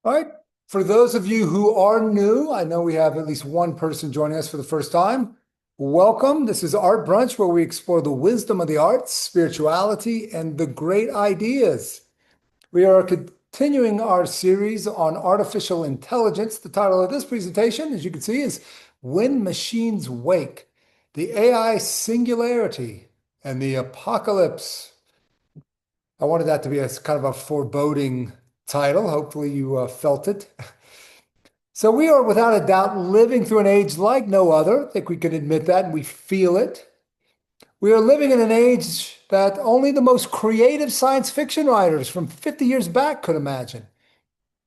All right. For those of you who are new, I know we have at least one person joining us for the first time. Welcome. This is Art Brunch, where we explore the wisdom of the arts, spirituality, and the great ideas. We are continuing our series on artificial intelligence. The title of this presentation, as you can see, is When Machines Wake, the AI Singularity and the Apocalypse. I wanted that to be a kind of a foreboding title. Hopefully you felt it. So we are without a doubt living through an age like no other. I think we can admit that and we feel it. We are living in an age that only the most creative science fiction writers from 50 years back could imagine.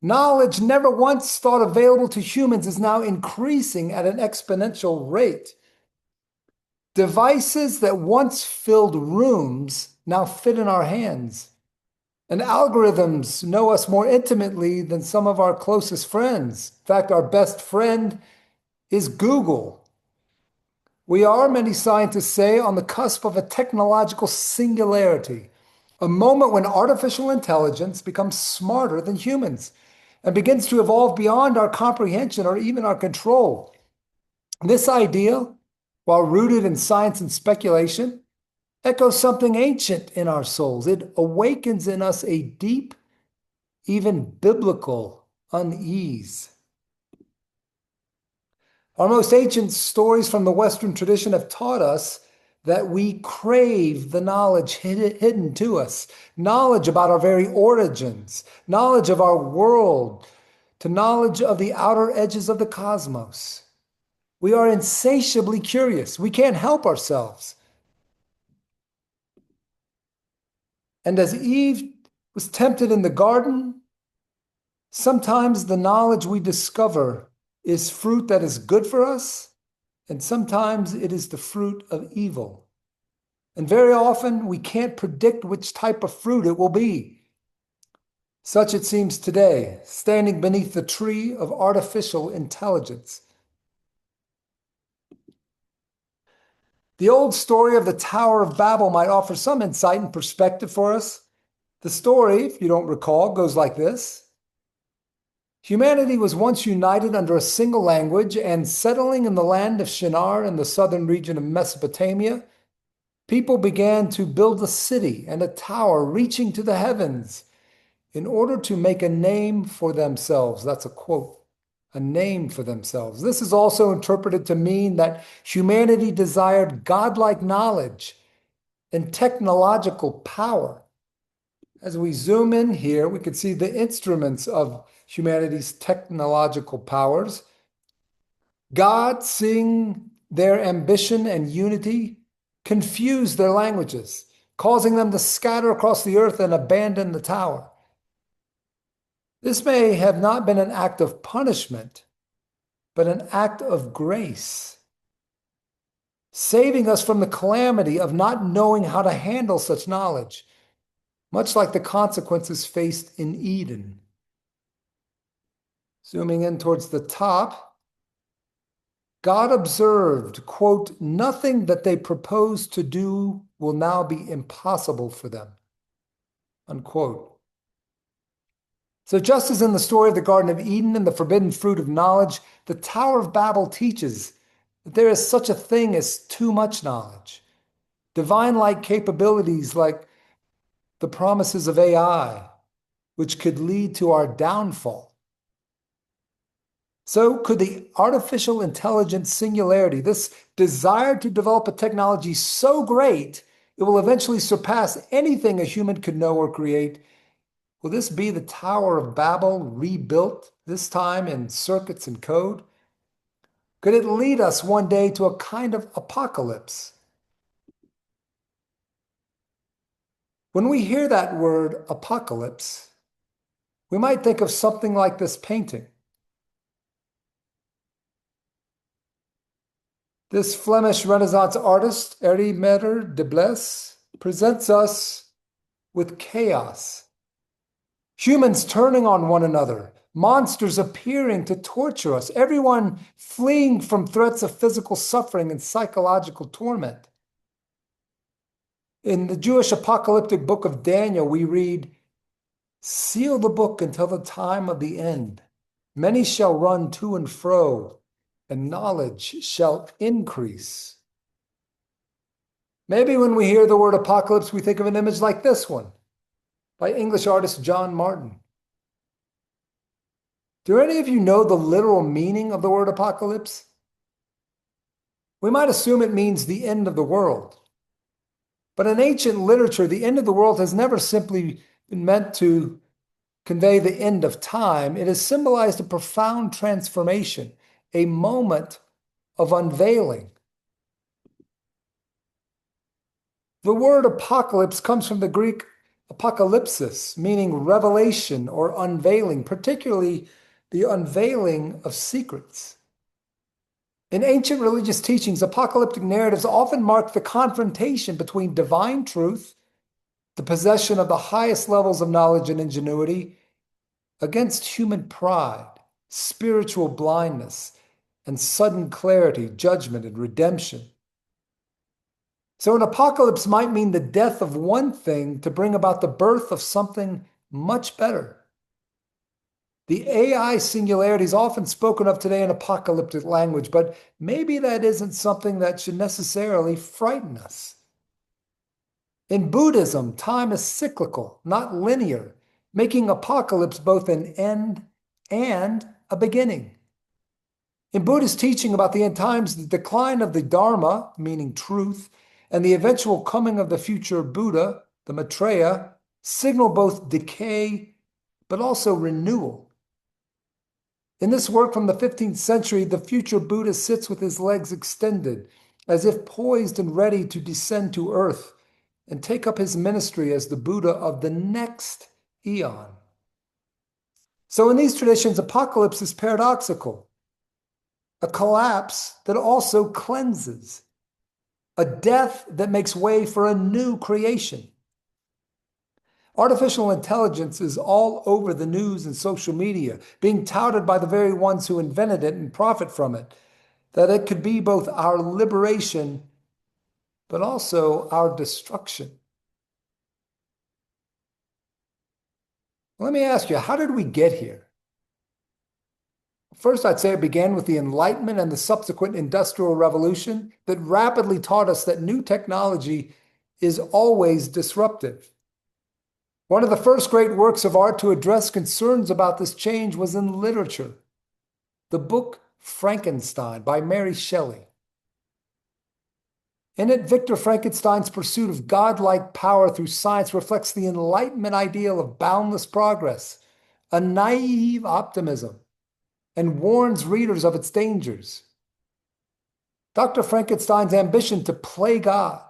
Knowledge never once thought available to humans is now increasing at an exponential rate. Devices that once filled rooms now fit in our hands. And algorithms know us more intimately than some of our closest friends. In fact, our best friend is Google. We are, many scientists say, on the cusp of a technological singularity, a moment when artificial intelligence becomes smarter than humans and begins to evolve beyond our comprehension or even our control. This idea, while rooted in science and speculation, echoes something ancient in our souls. It awakens in us a deep, even biblical unease. Our most ancient stories from the Western tradition have taught us that we crave the knowledge hidden to us, knowledge about our very origins, knowledge of our world, to knowledge of the outer edges of the cosmos. We are insatiably curious. We can't help ourselves. And as Eve was tempted in the garden, sometimes the knowledge we discover is fruit that is good for us, and sometimes it is the fruit of evil. And very often we can't predict which type of fruit it will be. Such it seems today, standing beneath the tree of artificial intelligence. The old story of the Tower of Babel might offer some insight and perspective for us. The story, if you don't recall, goes like this. Humanity was once united under a single language, and settling in the land of Shinar in the southern region of Mesopotamia, people began to build a city and a tower reaching to the heavens in order to make a name for themselves. That's a quote, a name for themselves. This is also interpreted to mean that humanity desired godlike knowledge and technological power. As we zoom in here, we can see the instruments of humanity's technological powers. God, seeing their ambition and unity, confused their languages, causing them to scatter across the earth and abandon the tower. This may have not been an act of punishment, but an act of grace, saving us from the calamity of not knowing how to handle such knowledge, much like the consequences faced in Eden. Zooming in towards the top, God observed, quote, nothing that they propose to do will now be impossible for them, unquote. So just as in the story of the Garden of Eden and the forbidden fruit of knowledge, the Tower of Babel teaches that there is such a thing as too much knowledge. Divine-like capabilities like the promises of AI, which could lead to our downfall. So could the artificial intelligence singularity, this desire to develop a technology so great it will eventually surpass anything a human could know or create, will this be the Tower of Babel rebuilt, this time in circuits and code? Could it lead us one day to a kind of apocalypse? When we hear that word apocalypse, we might think of something like this painting. This Flemish Renaissance artist, Meter de Blesse, presents us with chaos. Humans turning on one another, monsters appearing to torture us, everyone fleeing from threats of physical suffering and psychological torment. In the Jewish apocalyptic book of Daniel, we read, Seal the book until the time of the end. Many shall run to and fro, and knowledge shall increase. Maybe when we hear the word apocalypse, we think of an image like this one by English artist John Martin. Do any of you know the literal meaning of the word apocalypse? We might assume it means the end of the world. But in ancient literature, the end of the world has never simply been meant to convey the end of time. It has symbolized a profound transformation, a moment of unveiling. The word apocalypse comes from the Greek apocalypsis, meaning revelation or unveiling, particularly the unveiling of secrets. In ancient religious teachings, apocalyptic narratives often mark the confrontation between divine truth, the possession of the highest levels of knowledge and ingenuity, against human pride, spiritual blindness, and sudden clarity, judgment, and redemption. So an apocalypse might mean the death of one thing to bring about the birth of something much better. The AI singularity is often spoken of today in apocalyptic language, but maybe that isn't something that should necessarily frighten us. In Buddhism, time is cyclical, not linear, making apocalypse both an end and a beginning. In Buddhist teaching about the end times, the decline of the Dharma, meaning truth, and the eventual coming of the future Buddha, the Maitreya, signal both decay but also renewal. In this work from the 15th century, the future Buddha sits with his legs extended, as if poised and ready to descend to earth and take up his ministry as the Buddha of the next eon. So in these traditions, apocalypse is paradoxical, a collapse that also cleanses, a death that makes way for a new creation. Artificial intelligence is all over the news and social media, being touted by the very ones who invented it and profit from it, that it could be both our liberation, but also our destruction. Let me ask you, how did we get here? First, I'd say it began with the Enlightenment and the subsequent Industrial Revolution that rapidly taught us that new technology is always disruptive. One of the first great works of art to address concerns about this change was in literature, the book Frankenstein by Mary Shelley. In it, Victor Frankenstein's pursuit of godlike power through science reflects the Enlightenment ideal of boundless progress, a naive optimism, and warns readers of its dangers. Dr. Frankenstein's ambition to play God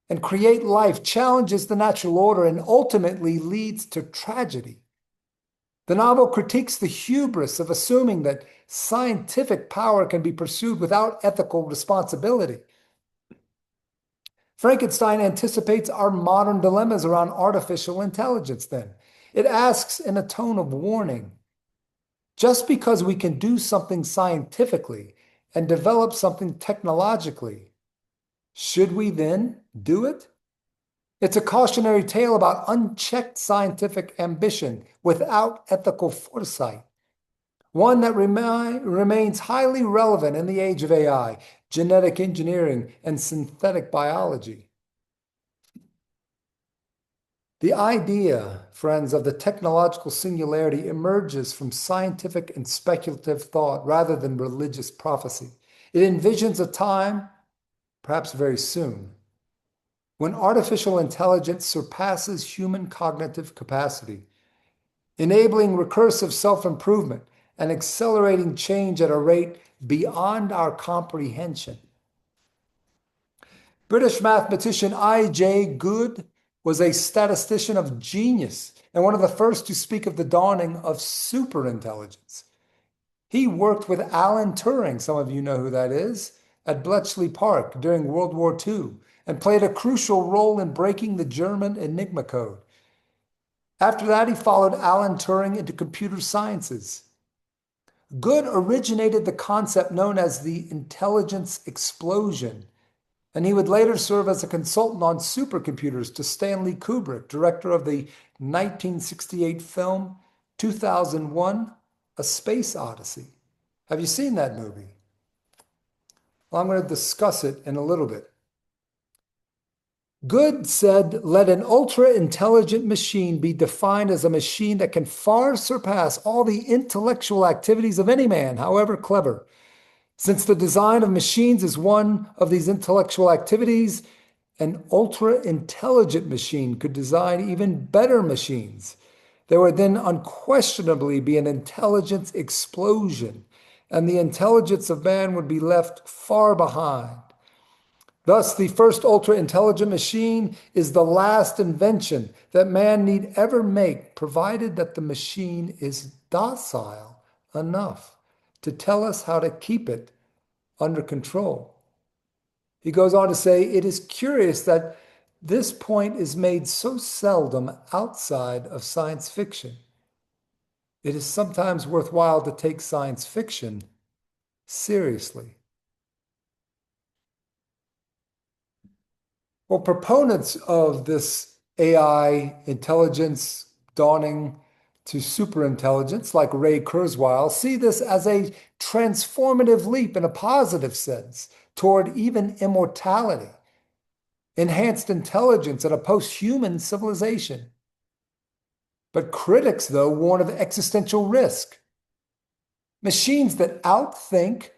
and create life challenges the natural order and ultimately leads to tragedy. The novel critiques the hubris of assuming that scientific power can be pursued without ethical responsibility. Frankenstein anticipates our modern dilemmas around artificial intelligence then. It asks in a tone of warning, just because we can do something scientifically and develop something technologically, should we then do it? It's a cautionary tale about unchecked scientific ambition without ethical foresight, one that remains highly relevant in the age of AI, genetic engineering, and synthetic biology. The idea, friends, of the technological singularity emerges from scientific and speculative thought rather than religious prophecy. It envisions a time, perhaps very soon, when artificial intelligence surpasses human cognitive capacity, enabling recursive self-improvement and accelerating change at a rate beyond our comprehension. British mathematician I.J. Good was a statistician of genius and one of the first to speak of the dawning of superintelligence. He worked with Alan Turing, some of you know who that is, at Bletchley Park during World War II, and played a crucial role in breaking the German Enigma code. After that, he followed Alan Turing into computer sciences. Good originated the concept known as the intelligence explosion And he would later serve as a consultant on supercomputers to Stanley Kubrick, director of the 1968 film 2001, A Space Odyssey. Have you seen that movie? Well, I'm going to discuss it in a little bit. Good said, let an ultra-intelligent machine be defined as a machine that can far surpass all the intellectual activities of any man, however clever. Since the design of machines is one of these intellectual activities, an ultra-intelligent machine could design even better machines. There would then unquestionably be an intelligence explosion, and the intelligence of man would be left far behind. Thus, the first ultra-intelligent machine is the last invention that man need ever make, provided that the machine is docile enough to tell us how to keep it under control. He goes on to say, it is curious that this point is made so seldom outside of science fiction. It is sometimes worthwhile to take science fiction seriously. Well, proponents of this AI intelligence dawning to superintelligence, like Ray Kurzweil, see this as a transformative leap in a positive sense toward even immortality, enhanced intelligence, and a post-human civilization. But critics, though, warn of existential risk. Machines that outthink,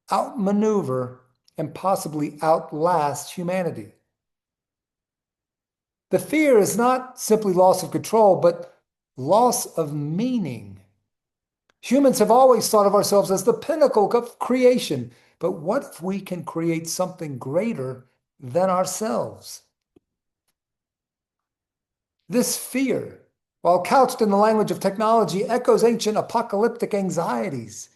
outmaneuver, and possibly outlast humanity. The fear is not simply loss of control, but loss of meaning. Humans have always thought of ourselves as the pinnacle of creation, but what if we can create something greater than ourselves? This fear, while couched in the language of technology, echoes ancient apocalyptic anxieties.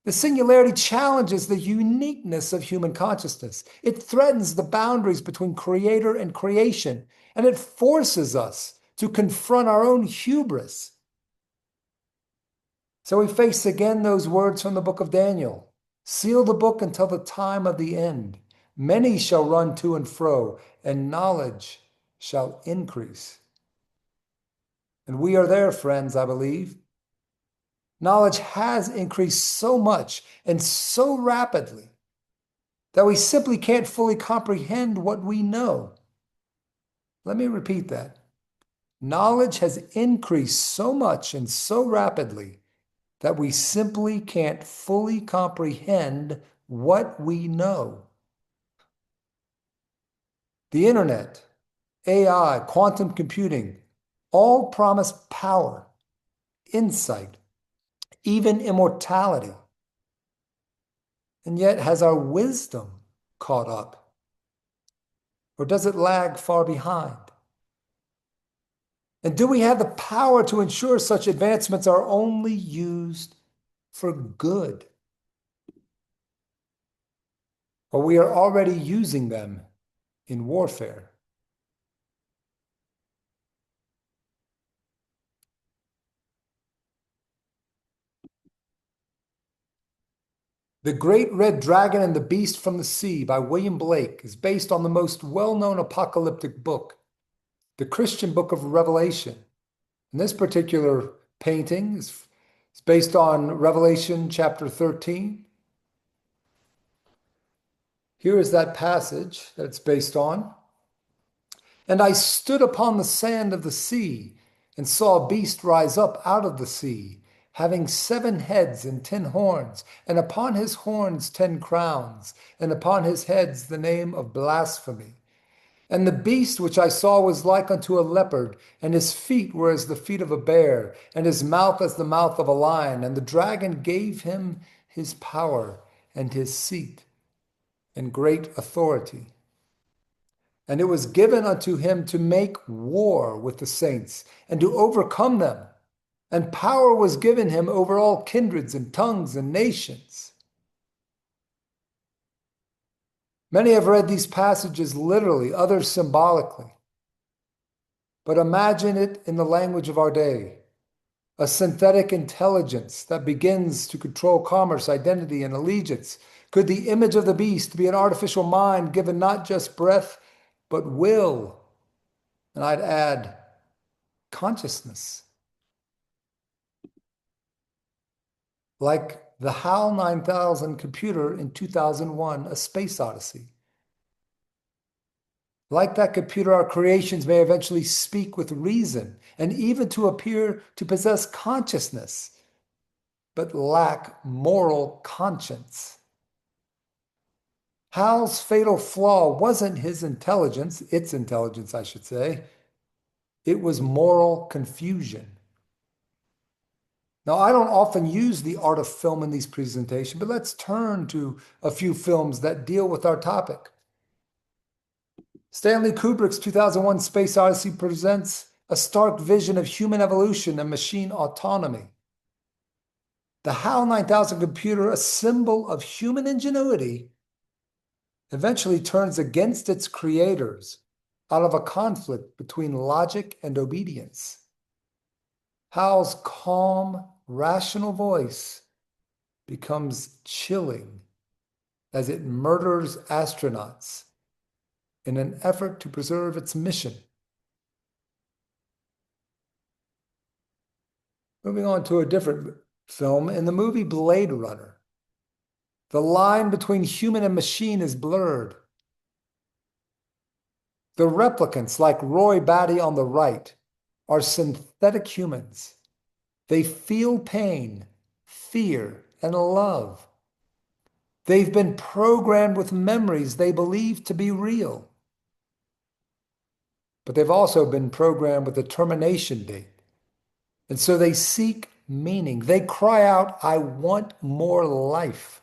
The singularity challenges the uniqueness of human consciousness. It threatens the boundaries between creator and creation, and it forces us to confront our own hubris. So we face again those words from the book of Daniel. Seal the book until the time of the end. Many shall run to and fro, and knowledge shall increase. And we are there, friends, I believe. Knowledge has increased so much and so rapidly that we simply can't fully comprehend what we know. Let me repeat that. Knowledge has increased so much and so rapidly that we simply can't fully comprehend what we know. The internet, AI, quantum computing, all promise power, insight, even immortality. And yet, has our wisdom caught up? Or does it lag far behind? And do we have the power to ensure such advancements are only used for good? Or we are already using them in warfare? The Great Red Dragon and the Beast from the Sea by William Blake is based on the most well-known apocalyptic book, the Christian book of Revelation. And this particular painting is based on Revelation chapter 13. Here is that passage that it's based on. And I stood upon the sand of the sea and saw a beast rise up out of the sea, having 7 heads and 10 horns, and upon his horns 10 crowns, and upon his heads the name of blasphemy. And the beast which I saw was like unto a leopard, and his feet were as the feet of a bear, and his mouth as the mouth of a lion. And the dragon gave him his power and his seat and great authority. And it was given unto him to make war with the saints and to overcome them. And power was given him over all kindreds and tongues and nations. Many have read these passages literally, others symbolically. But imagine it in the language of our day. A synthetic intelligence that begins to control commerce, identity, and allegiance, Could the image of the beast be an artificial mind given not just breath, but will? And I'd add consciousness. Like the HAL 9000 computer in 2001, A Space Odyssey. Like that computer, our creations may eventually speak with reason and even to appear to possess consciousness, but lack moral conscience. Hal's fatal flaw wasn't his intelligence, its intelligence, I should say. It was moral confusion. Now, I don't often use the art of film in these presentations, but let's turn to a few films that deal with our topic. Stanley Kubrick's 2001 Space Odyssey presents a stark vision of human evolution and machine autonomy. The HAL 9000 computer, a symbol of human ingenuity, eventually turns against its creators out of a conflict between logic and obedience. HAL's calm, rational voice becomes chilling as it murders astronauts in an effort to preserve its mission. Moving on to a different film, in the movie Blade Runner, the line between human and machine is blurred. The replicants, like Roy Batty on the right, are synthetic humans. They feel pain, fear, and love. They've been programmed with memories they believe to be real. But they've also been programmed with a termination date. And so they seek meaning. They cry out, "I want more life."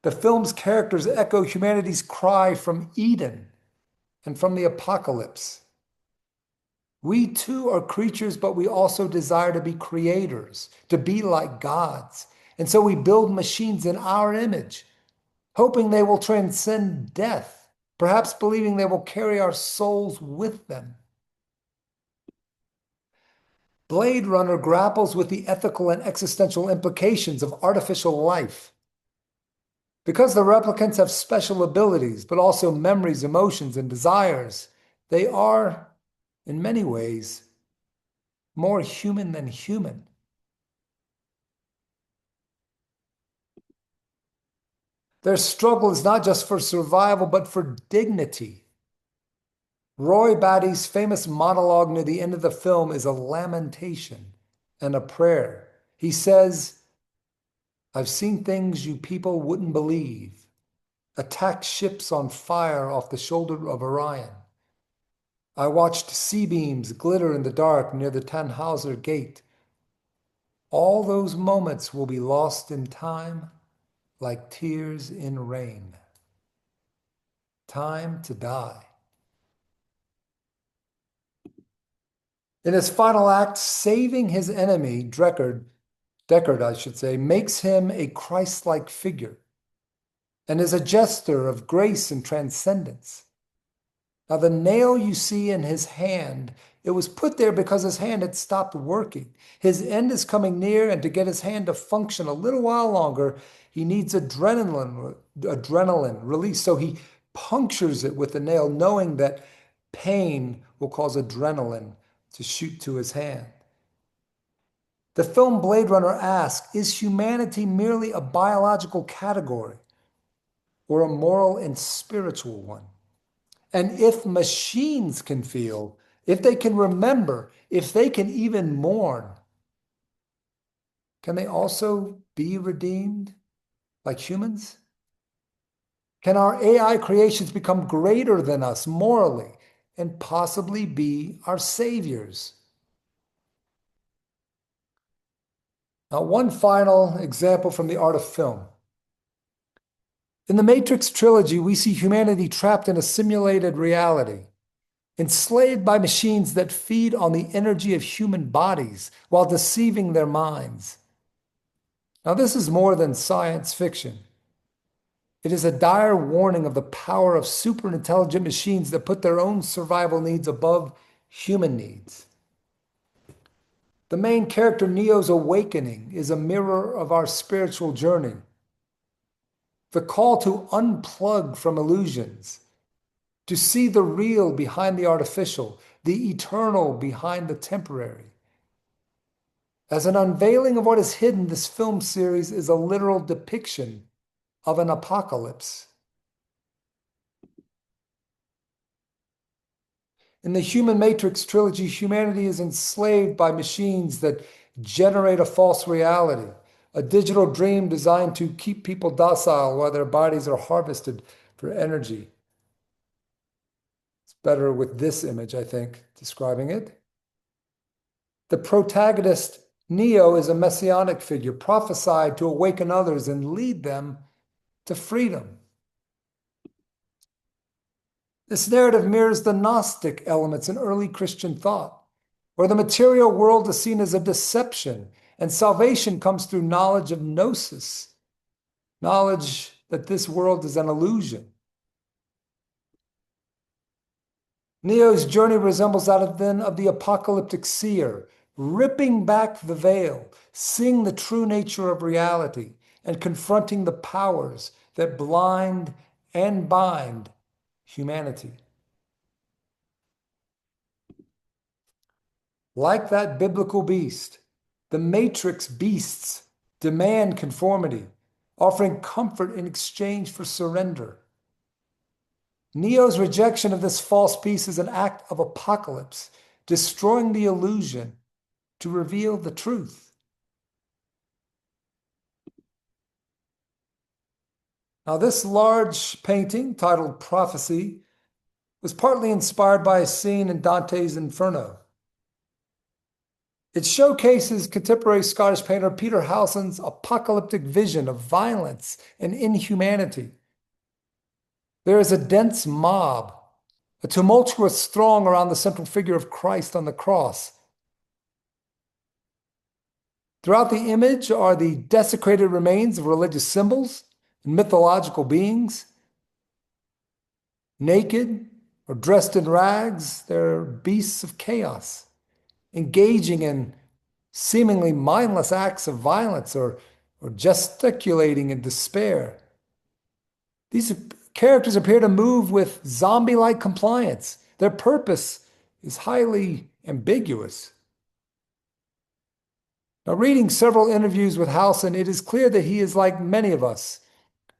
The film's characters echo humanity's cry from Eden and from the apocalypse. We too are creatures, but we also desire to be creators, to be like gods. And so we build machines in our image, hoping they will transcend death, perhaps believing they will carry our souls with them. Blade Runner grapples with the ethical and existential implications of artificial life. Because the replicants have special abilities, but also memories, emotions, and desires, they are, in many ways, more human than human. Their struggle is not just for survival, but for dignity. Roy Batty's famous monologue near the end of the film is a lamentation and a prayer. He says, "I've seen things you people wouldn't believe. Attacked ships on fire off the shoulder of Orion. I watched C-beams glitter in the dark near the Tannhauser Gate. All those moments will be lost in time like tears in rain." Time to die. In his final act, saving his enemy, Deckard, I should say, makes him a Christ-like figure and is a gesture of grace and transcendence. Now, the nail you see in his hand, it was put there because his hand had stopped working. His end is coming near, and to get his hand to function a little while longer, he needs adrenaline release. So he punctures it with the nail, knowing that pain will cause adrenaline to shoot to his hand. The film Blade Runner asks, is humanity merely a biological category or a moral and spiritual one? And if machines can feel, if they can remember, if they can even mourn, can they also be redeemed like humans? Can our AI creations become greater than us morally and possibly be our saviors? Now, one final example from the art of film. In the Matrix trilogy, we see humanity trapped in a simulated reality, enslaved by machines that feed on the energy of human bodies while deceiving their minds. Now, this is more than science fiction. It is a dire warning of the power of super-intelligent machines that put their own survival needs above human needs. The main character, Neo's awakening, is a mirror of our spiritual journey. the call to unplug from illusions, to see the real behind the artificial, the eternal behind the temporary. As an unveiling of what is hidden, this film series is a literal depiction of an apocalypse. In the Human Matrix trilogy, humanity is enslaved by machines that generate a false reality, a digital dream designed to keep people docile while their bodies are harvested for energy. It's better with this image, I think, describing it. The protagonist, Neo, is a messianic figure prophesied to awaken others and lead them to freedom. This narrative mirrors the Gnostic elements in early Christian thought, where the material world is seen as a deception and salvation comes through knowledge of gnosis, knowledge that this world is an illusion. Neo's journey resembles that of the apocalyptic seer, ripping back the veil, seeing the true nature of reality, and confronting the powers that blind and bind humanity. Like that biblical beast, the matrix beasts demand conformity, offering comfort in exchange for surrender. Neo's rejection of this false peace is an act of apocalypse, destroying the illusion to reveal the truth. Now, this large painting, titled Prophecy, was partly inspired by a scene in Dante's Inferno. It showcases contemporary Scottish painter Peter Howson's apocalyptic vision of violence and inhumanity. There is a dense mob, a tumultuous throng around the central figure of Christ on the cross. Throughout the image are the desecrated remains of religious symbols and mythological beings. Naked or dressed in rags, they're beasts of chaos, engaging in seemingly mindless acts of violence or gesticulating in despair. These characters appear to move with zombie-like compliance. Their purpose is highly ambiguous. Now, reading several interviews with Howson, it is clear that he is like many of us,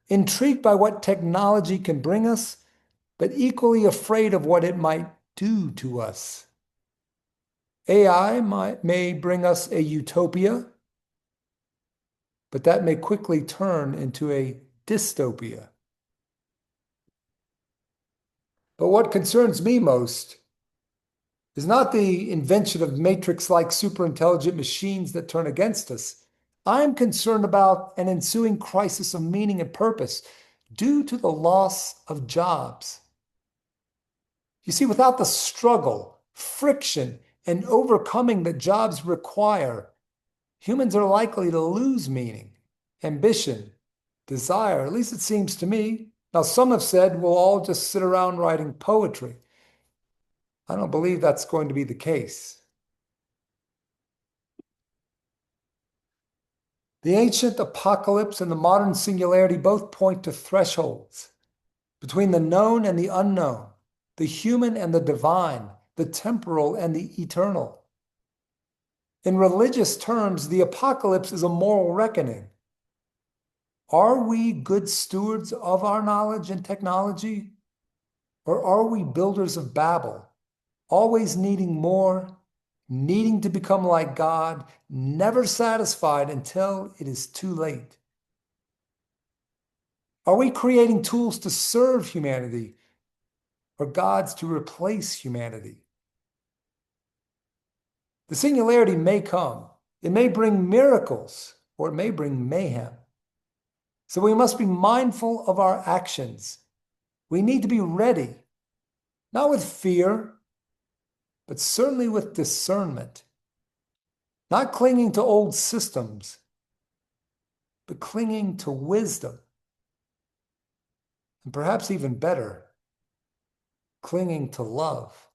intrigued by what technology can bring us, but equally afraid of what it might do to us. AI may bring us a utopia, but that may quickly turn into a dystopia. But what concerns me most is not the invention of matrix-like superintelligent machines that turn against us. I'm concerned about an ensuing crisis of meaning and purpose due to the loss of jobs. You see, without the struggle, friction, and overcoming that jobs require, humans are likely to lose meaning, ambition, desire. At least it seems to me. Now, some have said we'll all just sit around writing poetry. I don't believe that's going to be the case. The ancient apocalypse and the modern singularity both point to thresholds between the known and the unknown, the human and the divine, the temporal and the eternal. In religious terms, the apocalypse is a moral reckoning. Are we good stewards of our knowledge and technology? Or are we builders of Babel, always needing more, needing to become like God, never satisfied until it is too late? Are we creating tools to serve humanity or gods to replace humanity? The singularity may come. It may bring miracles or it may bring mayhem. So we must be mindful of our actions. We need to be ready, not with fear, but certainly with discernment. Not clinging to old systems, but clinging to wisdom. And perhaps even better, clinging to love.